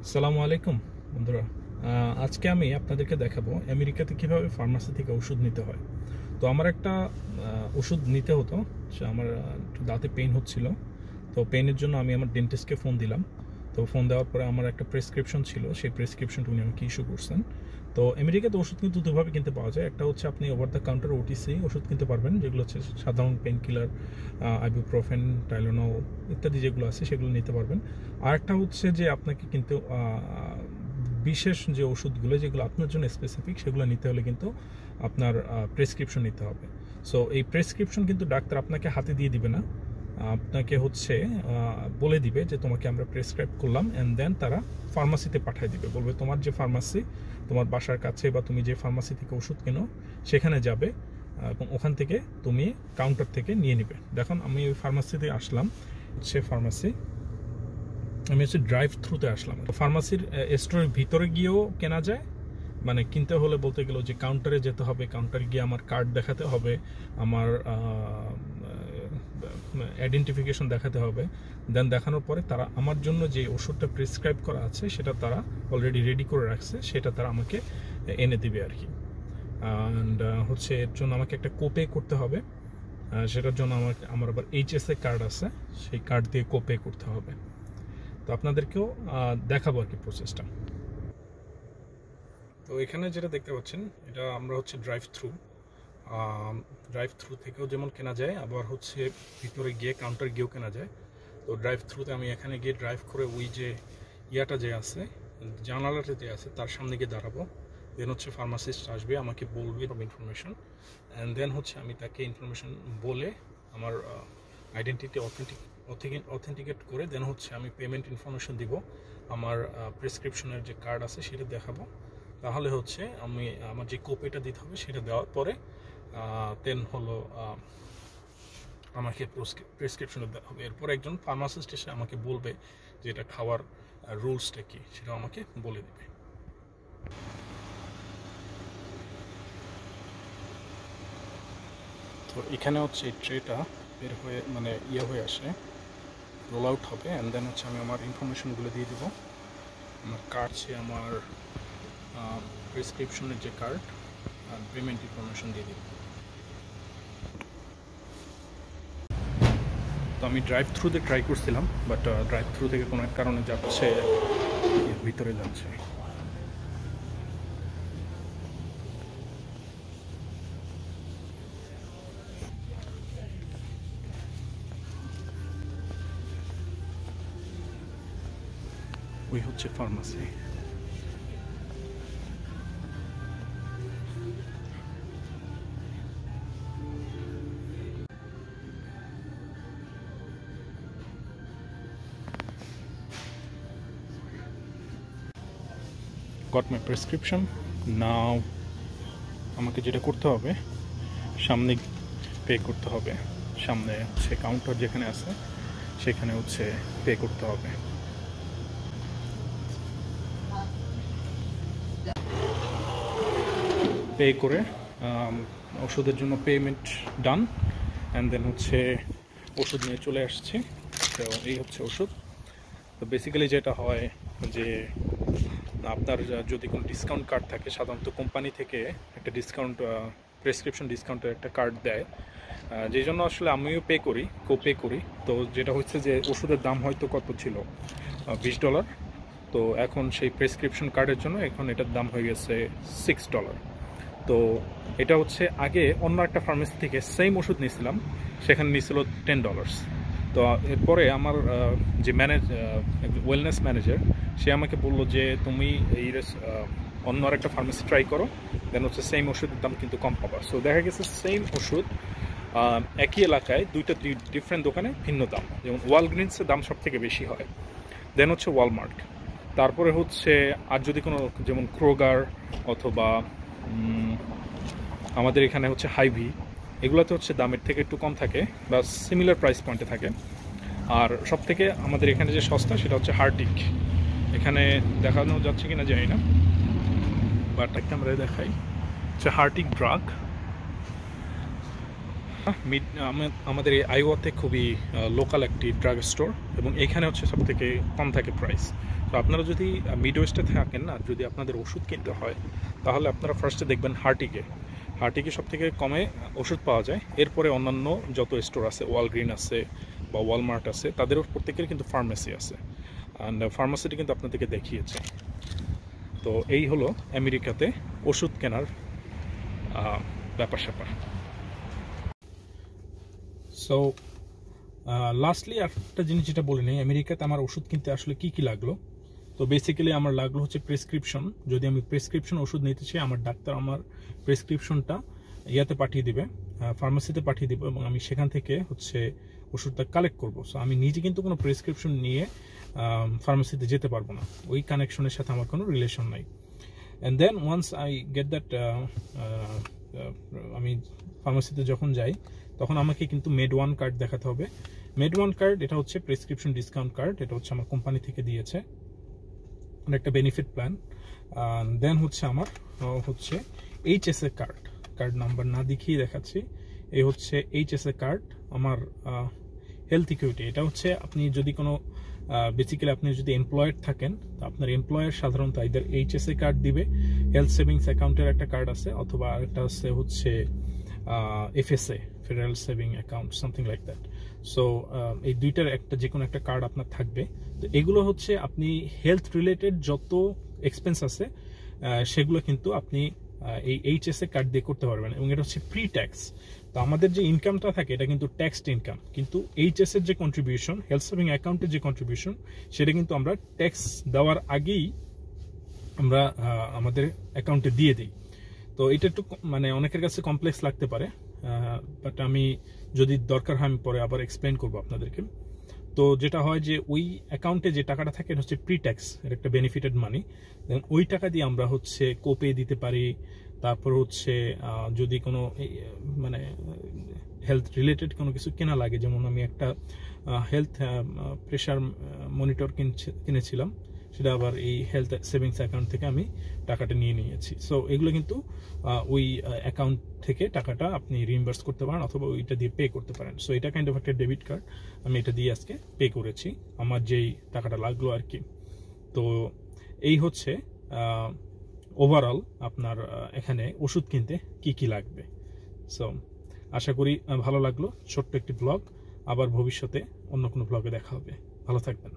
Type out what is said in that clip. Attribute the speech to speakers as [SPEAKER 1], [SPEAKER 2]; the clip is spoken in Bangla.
[SPEAKER 1] আসসালামু আলাইকুম বন্ধুরা। আজকে আমি আপনাদেরকে দেখাবো আমেরিকাতে কিভাবে ফার্মাসি থেকে ওষুধ নিতে হয়। তো আমার একটা ওষুধ নিতে হতো, সে আমার একটু দাঁতে পেইন হচ্ছিল। তো পেইনের জন্য আমি আমার ডেন্টিস্টকে ফোন দিলাম। তো ফোন দেওয়ার পরে আমার একটা প্রেসক্রিপশন ছিল, সেই প্রেসক্রিপশনটা উনি আমাকে ইস্যু করছেন। তো আমেরিকাতে ওষুধ কিন্তু দুভাবে কিনতে পাওয়া যায়। একটা হচ্ছে আপনি ওভার দ্য কাউন্টার ওটিসি ওষুধ কিনতে পারবেন, যেগুলো হচ্ছে সাধারণ পেইন কিলার, আইবুপ্রোফেন, টাইলেনল ইত্যাদি যেগুলো আছে সেগুলো নিতে পারবেন। আর একটা হচ্ছে যে আপনাকে কিন্তু বিশেষ যে ওষুধগুলো যেগুলো আপনার জন্য স্পেসিফিক সেগুলো নিতে হলে কিন্তু আপনার প্রেসক্রিপশন নিতে হবে। সো এই প্রেসক্রিপশন কিন্তু ডাক্তার আপনাকে হাতে দিয়ে দিবে না, আপনাকে হচ্ছে বলে দিবে যে তোমাকে আমরা প্রেসক্রাইব করলাম, অ্যান্ড দেন তারা ফার্মাসিতে পাঠিয়ে দিবে, বলবে তোমার যে ফার্মাসি তোমার বাসার কাছে বা তুমি যে ফার্মাসি থেকে ওষুধ কেনো সেখানে যাবে এবং ওখান থেকে তুমি কাউন্টার থেকে নিয়ে নিবে। দেখুন আমি ওই ফার্মাসিতে আসলাম, হচ্ছে ফার্মাসি, আমি হচ্ছে ড্রাইভ থ্রুতে আসলাম। ফার্মাসির স্টোরের ভিতরে গিয়েও কেনা যায়, মানে কিনতে হলে বলতে গেলে যে কাউন্টারে যেতে হবে, কাউন্টারে গিয়ে আমার কার্ড দেখাতে হবে, আমার আইডেন্টিফিকেশন দেখাতে হবে। দেন দেখানোর পরে তারা আমার জন্য যে ওষুধটা প্রেসক্রাইব করা আছে সেটা তারা অলরেডি রেডি করে রাখছে, সেটা তারা আমাকে এনে দিবে আর কি। অ্যান্ড হচ্ছে এর জন্য আমাকে একটা কোপে করতে হবে, সেটার জন্য আমার আবার HSA কার্ড আছে, সেই কার্ড দিয়ে কোপে করতে হবে। তো আপনাদেরকেও দেখাবো আর কি প্রসেসটা। তো এখানে যেটা দেখতে পাচ্ছেন এটা আমরা হচ্ছে ড্রাইভ থ্রু থেকেও যেমন কেনা যায়, আবার হচ্ছে ভিতরে গিয়ে কাউন্টার গিয়েও কেনা যায়। তো ড্রাইভ থ্রুতে আমি এখানে গিয়ে ড্রাইভ করে ওই যে ইয়াটা যে আছে, জানালাটা যে আছে তার সামনে গিয়ে দাঁড়াবো। দেন হচ্ছে ফার্মাসিস্ট আসবে, আমাকে বলবে সব ইনফরমেশন, অ্যান্ড দেন হচ্ছে আমি তাকে ইনফরমেশন বলে আমার আইডেন্টিটি অথেন্টিকেট করে দেন হচ্ছে আমি পেমেন্ট ইনফরমেশন দিব, আমার প্রেসক্রিপশনের যে কার্ড আছে সেটা দেখাবো। তাহলে হচ্ছে আমি আমার যে কোপেটা দিতে হবে সেটা দেওয়ার পরে দেন হলো আমাকে প্রেসক্রিপশনটা দেওয়া হবে। এরপর একজন ফার্মাসিস্ট এসে আমাকে বলবে যে এটা খাওয়ার রুলসটা কি, সেটা আমাকে বলে দেবে। তো এখানে হচ্ছে এই ট্রেটা বের হয়ে মানে হয়ে আসে, রোল আউট হবে, অ্যান্ড দেন হচ্ছে আমি আমার ইনফরমেশনগুলো দিয়ে দেবো। আমার কার্ড সে আমার প্রেসক্রিপশনের যে কার্ড আর পেমেন্ট ইনফরমেশন দিয়ে দেবো। তো আমি ড্রাইভ থ্রুতে ট্রাই করছিলাম, বাট ড্রাইভ থ্রু থেকে কোনো এক কারণে যাচ্ছে ভিতরে যাচ্ছে। ওই হচ্ছে ফার্মাসি। গট মাই প্রেসক্রিপশন নাও। আমাকে যেটা করতে হবে, সামনে পে করতে হবে, সামনে হচ্ছে কাউন্টার যেখানে আছে সেখানে হচ্ছে পে করতে হবে। পে করে ওষুধের জন্য পেমেন্ট ডান, অ্যান্ড দেন হচ্ছে ওষুধ নিয়ে চলে আসছে। তো এই হচ্ছে ওষুধ। তো বেসিক্যালি যেটা হয় যে আপনার যদি কোনো ডিসকাউন্ট কার্ড থাকে, সাধারণত কোম্পানি থেকে একটা ডিসকাউন্ট প্রেসক্রিপশন ডিসকাউন্টের একটা কার্ড দেয়, যেই জন্য আসলে আমিও পে করি। তো যেটা হচ্ছে যে ওষুধের দাম হয়তো কত ছিল, $20। তো এখন সেই প্রেসক্রিপশন কার্ডের জন্য এখন এটার দাম হয়ে গেছে $6। তো এটা হচ্ছে আগে অন্য একটা ফার্মেসি থেকে সেম ওষুধ নিয়েছিলাম, সেখানে নিয়েছিল $10। তো এরপরে আমার যে ওয়েলনেস ম্যানেজার সে আমাকে বললো যে তুমি এই অন্য আর একটা ফার্মেসি ট্রাই করো, দেন হচ্ছে সেম ওষুধের দাম কিন্তু কম পাবা। সো দেখা গেছে সেম ওষুধ একই এলাকায় দুইটা ডিফারেন্ট দোকানে ভিন্ন দাম। যেমন ওয়ালগ্রিনসের দাম সব থেকে বেশি হয়, দেন হচ্ছে ওয়ালমার্ট, তারপরে হচ্ছে আর যদি কোনো যেমন ক্রোগার অথবা আমাদের এখানে হচ্ছে হাইভি, এগুলোতে হচ্ছে দামের থেকে একটু কম থাকে বা সিমিলার প্রাইস পয়েন্টে থাকে। আর সব থেকে আমাদের এখানে যে সস্তা সেটা হচ্ছে হার্টিক। এখানে দেখানো যাচ্ছে কিনা জানি না, বাট একটা আমরা দেখাই হচ্ছে হার্টিক ড্রাগ। আমাদের এই আইওয়াতে খুবই লোকাল একটি ড্রাগ স্টোর, এবং এখানে হচ্ছে সব থেকে কম থাকে প্রাইস। তো আপনারা যদি মিড ওয়েস্টে থাকেন না, যদি আপনাদের ওষুধ কিনতে হয়, তাহলে আপনারা ফার্স্টে দেখবেন হার্টিকে সব থেকে কমে ওষুধ পাওয়া যায়। এরপরে অন্যান্য যত স্টোর আছে, ওয়ালগ্রিন আছে বা ওয়ালমার্ট আছে, তাদেরও প্রত্যেকের কিন্তু ফার্মেসি আছে, অ্যান্ড ফার্মাসিটি কিন্তু আপনাদেরকে দেখিয়েছে। তো এই হলো আমেরিকাতে ওষুধ কেনার ব্যাপার স্যাপার। সো লাস্টলি একটা জিনিস যেটা বলে নেই, আমেরিকাতে আমার ওষুধ কিনতে আসলে কি লাগলো। তো বেসিক্যালি আমার লাগলো হচ্ছে প্রেসক্রিপশন। যদি আমি প্রেসক্রিপশন ওষুধ নিতে চাই, আমার ডাক্তার আমার প্রেসক্রিপশনটা ইয়াতে পাঠিয়ে দিবে, ফার্মাসিতে পাঠিয়ে দিবে, এবং আমি সেখান থেকে হচ্ছে ওষুধটা কালেক্ট করবো। সো আমি নিজে কিন্তু কোনো প্রেসক্রিপশন নিয়ে ফার্মাসিতে যেতে পারবো না, ওই কানেকশনের সাথে আমার কোনো রিলেশন নাই। And then once I get that, আমি ফার্মাসিতে যখন যাই, তখন আমাকে কিন্তু মেড1 কার্ড দেখাতে হবে। মেড1 কার্ড এটা হচ্ছে প্রেসক্রিপশন ডিসকাউন্ট কার্ড, এটা হচ্ছে আমার কোম্পানি থেকে দিয়েছে, একটা বেনিফিট প্ল্যান। দেন হচ্ছে আমার হচ্ছে এইচএসএ কার্ড নাম্বার না দেখিয়ে দেখাচ্ছি। এই হচ্ছে এইচএসএ কার্ড, আমার হেলথ ইকুইটি। এটা হচ্ছে আপনি যদি কোনো বেসিক্যালি আপনি যদি এমপ্লয়েড থাকেন, আপনার এমপ্লয়ার সাধারণত আইদার এইচএসএ কার্ড দিবে, হেলথ সেভিংস অ্যাকাউন্টের একটা কার্ড আছে, অথবা একটা আছে হচ্ছে FSA, federal saving account, something like that. So এই দুইটার একটা যে কোনো একটা কার্ড আপনার থাকবে। তো এগুলো হচ্ছে আপনি হেলথ রিলেটেড যত এক্সপেন্স আছে সেগুলো কিন্তু আপনি এই এইচএসএ কার্ড দিয়ে করতে পারবেন, এবং এটা হচ্ছে প্রি ট্যাক্স। তো আমাদের যে ইনকামটা থাকে এটা কিন্তু ট্যাক্সড ইনকাম, কিন্তু এইচএসএর যে কন্ট্রিবিউশন, হেলথ সেভিং অ্যাকাউন্টের যে কন্ট্রিবিউশন, সেটা কিন্তু আমরা ট্যাক্স দেওয়ার আগেই আমরা আমাদের অ্যাকাউন্টে দিয়ে দিই। তো এটা একটু মানে অনেকের কাছে কমপ্লেক্স লাগতে পারে, বাট আমি যদি দরকার হয় আমি পরে আবার এক্সপ্লেন করবো আপনাদেরকে। তো যেটা হয় যে ওই অ্যাকাউন্টে যে টাকাটা থাকে এটা হচ্ছে প্রি ট্যাক্স, এর একটা বেনিফিটেড মানি। দেন ওই টাকা দিয়ে আমরা হচ্ছে কোপে দিতে পারি। তারপর হচ্ছে যদি কোনো মানে হেলথ রিলেটেড কোনো কিছু কেনা লাগে, যেমন আমি একটা হেলথ প্রেশার মনিটর কিনেছিলাম, সেটা আবার এই হেলথ সেভিংস অ্যাকাউন্ট থেকে আমি টাকাটা নিয়ে নিয়েছি। সো এগুলো কিন্তু ওই অ্যাকাউন্ট থেকে টাকাটা আপনি রিইম্বার্স করতে পারেন, অথবা ওইটা দিয়ে পে করতে পারেন। সো এটা কাইন্ড অফ একটা ডেবিট কার্ড, আমি এটা দিয়ে আজকে পে করেছি আমার যেই টাকাটা লাগলো আর কি। তো এই হচ্ছে ওভারঅল আপনার এখানে ওষুধ কিনতে কি লাগবে। সো আশা করি ভালো লাগলো ছোট্ট একটি ব্লগ। আবার ভবিষ্যতে অন্য কোনো ব্লগে দেখা হবে। ভালো থাকবেন।